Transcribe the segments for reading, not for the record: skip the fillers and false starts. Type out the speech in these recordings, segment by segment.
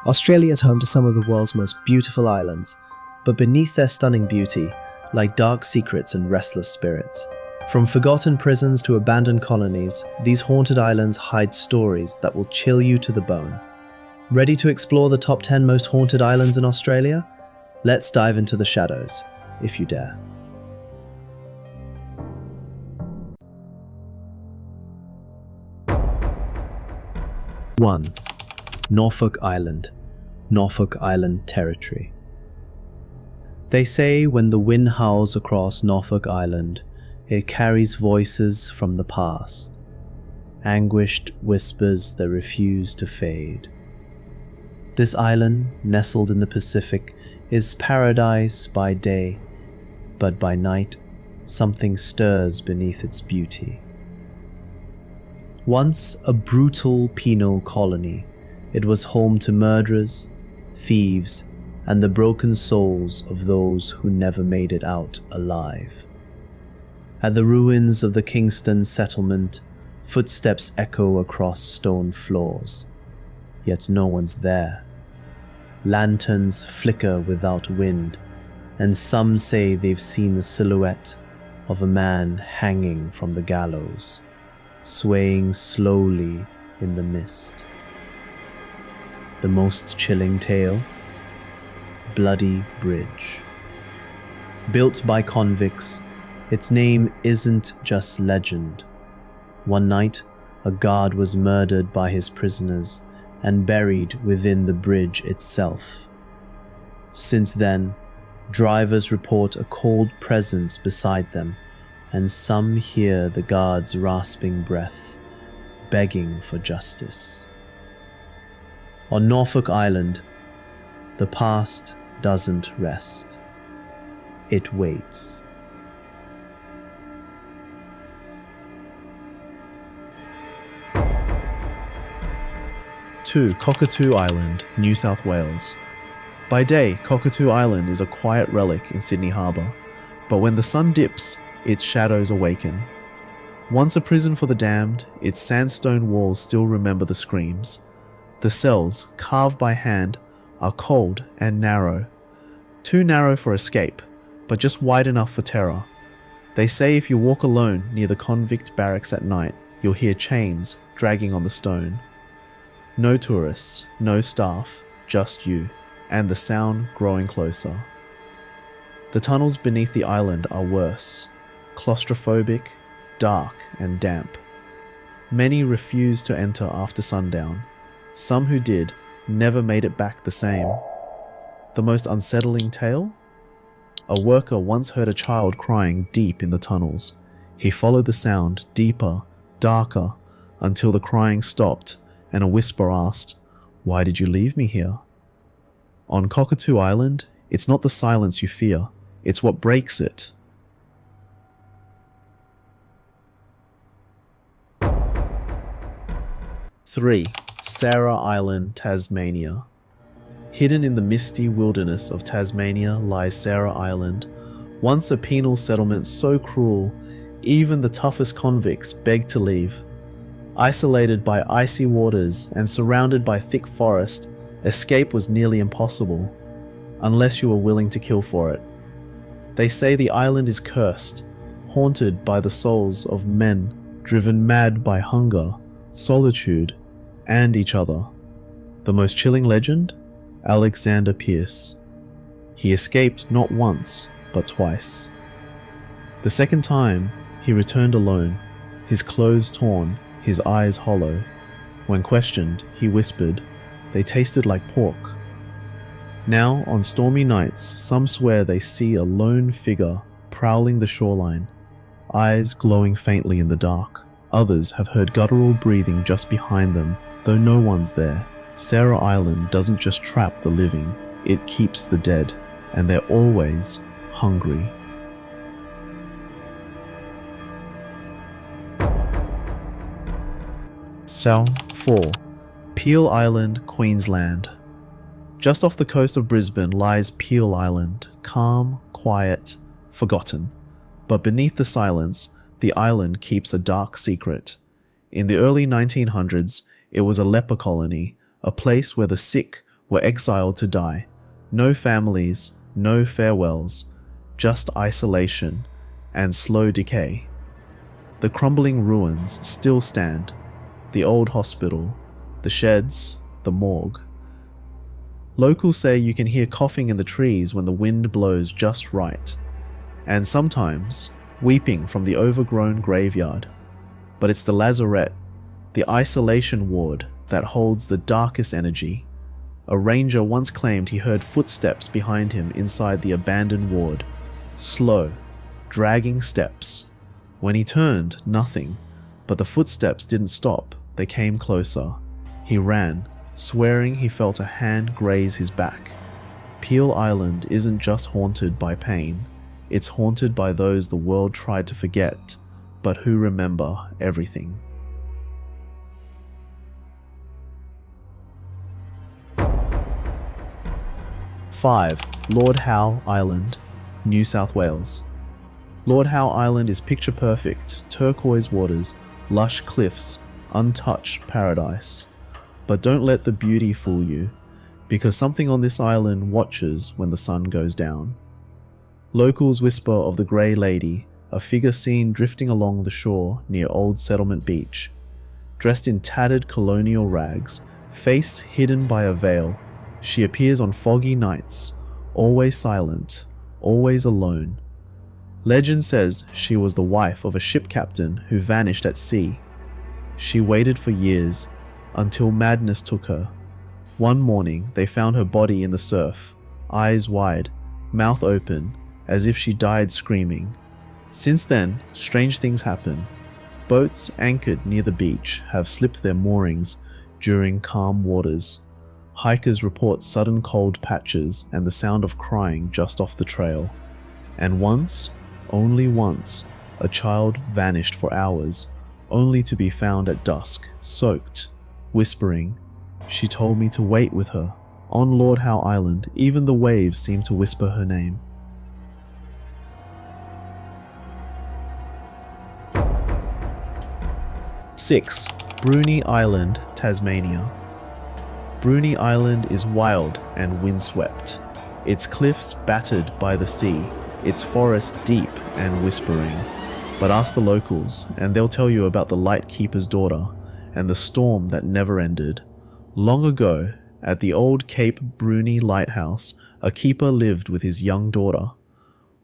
Australia is home to some of the world's most beautiful islands, but beneath their stunning beauty lie dark secrets and restless spirits. From forgotten prisons to abandoned colonies, these haunted islands hide stories that will chill you to the bone. Ready to explore the top 10 most haunted islands in Australia? Let's dive into the shadows, if you dare. One, Norfolk Island, Norfolk Island Territory. They say when the wind howls across Norfolk Island, it carries voices from the past, anguished whispers that refuse to fade. This island, nestled in the Pacific, is paradise by day, but by night, something stirs beneath its beauty. Once a brutal penal colony, it was home to murderers, thieves, and the broken souls of those who never made it out alive. At the ruins of the Kingston settlement, footsteps echo across stone floors, yet no one's there. Lanterns flicker without wind, and some say they've seen the silhouette of a man hanging from the gallows, swaying slowly in the mist. The most chilling tale? Bloody Bridge. Built by convicts, its name isn't just legend. One night, a guard was murdered by his prisoners and buried within the bridge itself. Since then, drivers report a cold presence beside them, and some hear the guard's rasping breath, begging for justice. On Norfolk Island, the past doesn't rest. It waits. To Cockatoo Island, New South Wales. By day, Cockatoo Island is a quiet relic in Sydney Harbour, but when the sun dips, its shadows awaken. Once a prison for the damned, its sandstone walls still remember the screams. The cells, carved by hand, are cold and narrow. Too narrow for escape, but just wide enough for terror. They say if you walk alone near the convict barracks at night, you'll hear chains dragging on the stone. No tourists, no staff, just you, and the sound growing closer. The tunnels beneath the island are worse, claustrophobic, dark, and damp. Many refuse to enter after sundown. Some who did never made it back the same. The most unsettling tale? A worker once heard a child crying deep in the tunnels. He followed the sound deeper, darker, until the crying stopped and a whisper asked, "Why did you leave me here?" On Cockatoo Island, it's not the silence you fear, it's what breaks it. Three, Fraser Island, Tasmania. Hidden in the misty wilderness of Tasmania lies Fraser Island, once a penal settlement so cruel, even the toughest convicts begged to leave. Isolated by icy waters and surrounded by thick forest, escape was nearly impossible, unless you were willing to kill for it. They say the island is cursed, haunted by the souls of men driven mad by hunger, solitude, and each other. The most chilling legend? Alexander Pierce. He escaped not once, but twice. The second time, he returned alone, his clothes torn, his eyes hollow. When questioned, he whispered, "They tasted like pork." Now, on stormy nights, some swear they see a lone figure prowling the shoreline, eyes glowing faintly in the dark. Others have heard guttural breathing just behind them, though no one's there. Fraser Island doesn't just trap the living, it keeps the dead, and they're always hungry. Cell 4. Peele Island, Queensland. Just off the coast of Brisbane lies Peele Island, calm, quiet, forgotten. But beneath the silence, the island keeps a dark secret. In the early 1900s, it was a leper colony, a place where the sick were exiled to die. No families, no farewells, just isolation and slow decay. The crumbling ruins still stand, the old hospital, the sheds, the morgue. Locals say you can hear coughing in the trees when the wind blows just right, and sometimes weeping from the overgrown graveyard. But it's the lazaret, the isolation ward, that holds the darkest energy. A ranger once claimed he heard footsteps behind him inside the abandoned ward. Slow, dragging steps. When he turned, nothing, but the footsteps didn't stop, they came closer. He ran, swearing he felt a hand graze his back. Peele Island isn't just haunted by pain, it's haunted by those the world tried to forget, but who remember everything. Five, Lord Howe Island, New South Wales. Lord Howe Island is picture perfect, turquoise waters, lush cliffs, untouched paradise. But don't let the beauty fool you, because something on this island watches when the sun goes down. Locals whisper of the Grey Lady, a figure seen drifting along the shore near Old Settlement Beach. Dressed in tattered colonial rags, face hidden by a veil, she appears on foggy nights, always silent, always alone. Legend says she was the wife of a ship captain who vanished at sea. She waited for years, until madness took her. One morning, they found her body in the surf, eyes wide, mouth open, as if she died screaming. Since then, strange things happen. Boats anchored near the beach have slipped their moorings during calm waters. Hikers report sudden cold patches and the sound of crying just off the trail. And once, only once, a child vanished for hours, only to be found at dusk, soaked, whispering. She told me to wait with her. On Lord Howe Island, even the waves seem to whisper her name. Six, Brun Island, Tasmania. Brun Island is wild and windswept, its cliffs battered by the sea, its forests deep and whispering. But ask the locals, and they'll tell you about the lightkeeper's daughter and the storm that never ended. Long ago, at the old Cape Bruni lighthouse, a keeper lived with his young daughter.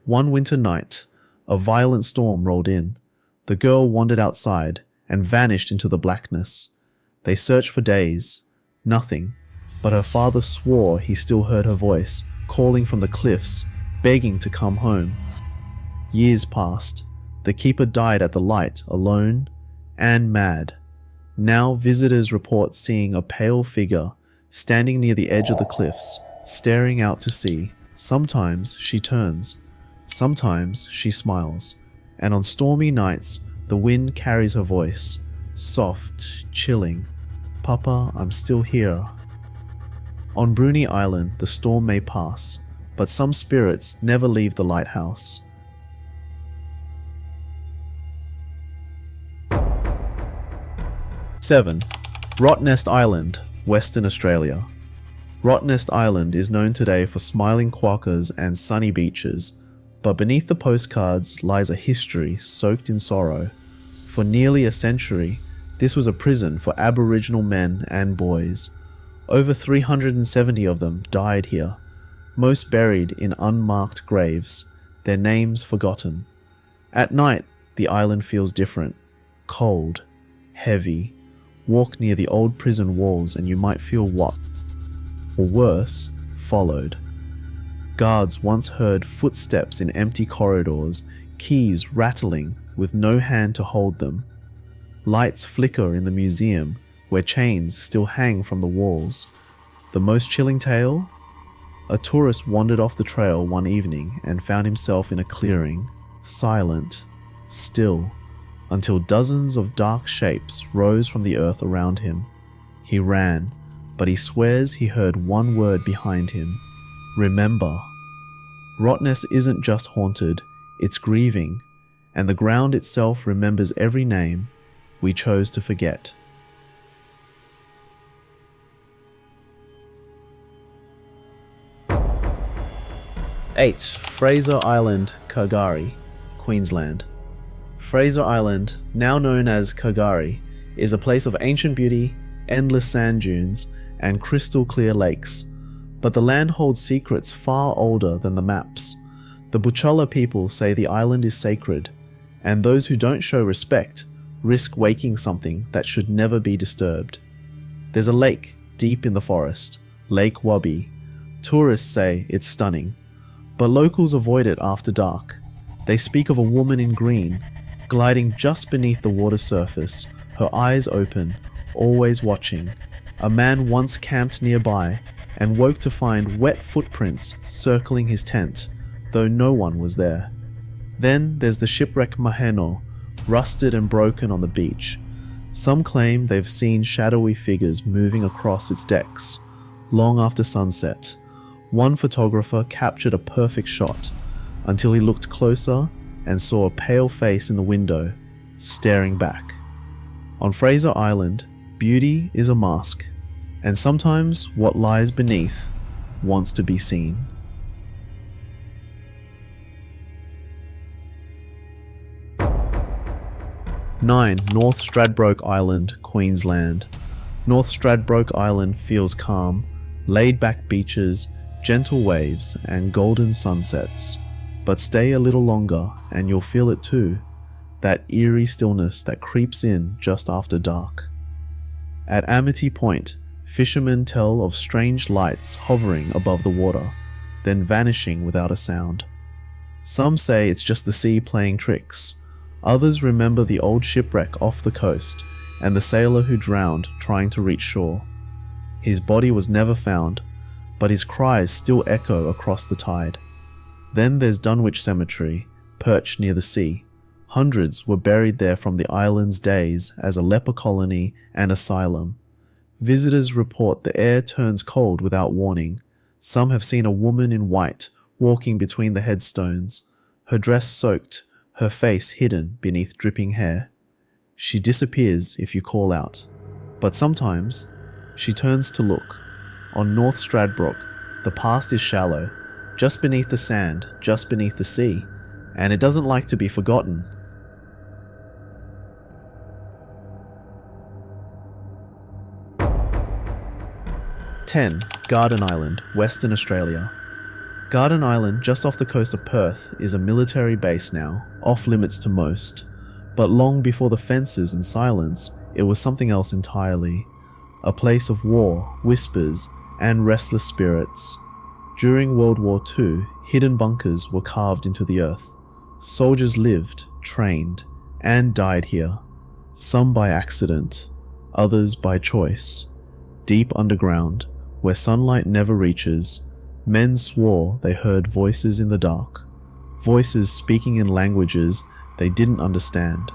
One winter night, a violent storm rolled in. The girl wandered outside and vanished into the blackness. They searched for days. Nothing, but her father swore he still heard her voice, calling from the cliffs, begging to come home. Years passed. The keeper died at the light, alone and mad. Now visitors report seeing a pale figure standing near the edge of the cliffs, staring out to sea. Sometimes she turns, sometimes she smiles, and on stormy nights the wind carries her voice, soft, chilling. Papa, I'm still here. On Brun Island, the storm may pass, but some spirits never leave the lighthouse. Seven, Rottnest Island, Western Australia. Rottnest Island is known today for smiling quokkas and sunny beaches, but beneath the postcards lies a history soaked in sorrow. For nearly a century, this was a prison for Aboriginal men and boys. Over 370 of them died here, most buried in unmarked graves, their names forgotten. At night, the island feels different, cold, heavy. Walk near the old prison walls and you might feel what, or worse, followed. Guards once heard footsteps in empty corridors, keys rattling with no hand to hold them. Lights flicker in the museum, where chains still hang from the walls. The most chilling tale? A tourist wandered off the trail one evening and found himself in a clearing, silent, still, until dozens of dark shapes rose from the earth around him. He ran, but he swears he heard one word behind him: remember. Rottnest isn't just haunted, it's grieving, and the ground itself remembers every name we chose to forget. 8. Fraser Island, Kagari, Queensland. Fraser Island, now known as Kagari, is a place of ancient beauty, endless sand dunes, and crystal clear lakes. But the land holds secrets far older than the maps. The Butchulla people say the island is sacred, and those who don't show respect risk waking something that should never be disturbed. There's a lake deep in the forest, Lake Wabi. Tourists say it's stunning, but locals avoid it after dark. They speak of a woman in green, gliding just beneath the water surface, her eyes open, always watching. A man once camped nearby and woke to find wet footprints circling his tent, though no one was there. Then there's the shipwreck Maheno, rusted and broken on the beach. Some claim they've seen shadowy figures moving across its decks, long after sunset. One photographer captured a perfect shot, until he looked closer and saw a pale face in the window, staring back. On Fraser Island, beauty is a mask, and sometimes what lies beneath wants to be seen. Nine. North Stradbroke Island, Queensland. North Stradbroke Island feels calm, laid-back beaches, gentle waves, and golden sunsets. But stay a little longer and you'll feel it too, that eerie stillness that creeps in just after dark. At Amity Point, fishermen tell of strange lights hovering above the water, then vanishing without a sound. Some say it's just the sea playing tricks. Others remember the old shipwreck off the coast and the sailor who drowned trying to reach shore. His body was never found, but his cries still echo across the tide. Then there's Dunwich Cemetery, perched near the sea. Hundreds were buried there from the island's days as a leper colony and asylum. Visitors report the air turns cold without warning. Some have seen a woman in white walking between the headstones, her dress soaked, her face hidden beneath dripping hair. She disappears if you call out, but sometimes she turns to look. On North Stradbroke, the past is shallow, just beneath the sand, just beneath the sea, and it doesn't like to be forgotten. Ten. Garden Island, Western Australia. Garden Island, just off the coast of Perth, is a military base now, off limits to most. But long before the fences and silence, it was something else entirely. A place of war, whispers, and restless spirits. During World War II, hidden bunkers were carved into the earth. Soldiers lived, trained, and died here. Some by accident, others by choice. Deep underground, where sunlight never reaches, men swore they heard voices in the dark. Voices speaking in languages they didn't understand.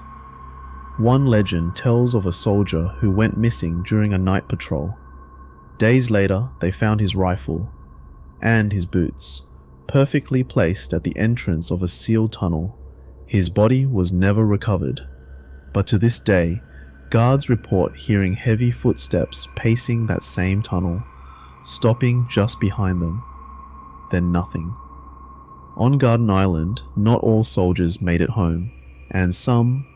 One legend tells of a soldier who went missing during a night patrol. Days later, they found his rifle and his boots, perfectly placed at the entrance of a sealed tunnel. His body was never recovered, but to this day, guards report hearing heavy footsteps pacing that same tunnel, stopping just behind them. Then nothing. On Garden Island, not all soldiers made it home, and some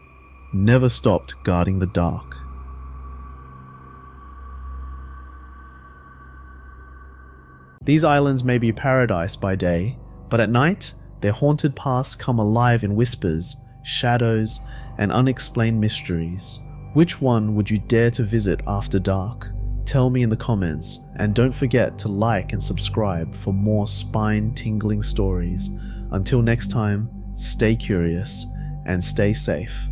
never stopped guarding the dark. These islands may be paradise by day, but at night, their haunted pasts come alive in whispers, shadows, and unexplained mysteries. Which one would you dare to visit after dark? Tell me in the comments, and don't forget to like and subscribe for more spine-tingling stories. Until next time, stay curious and stay safe.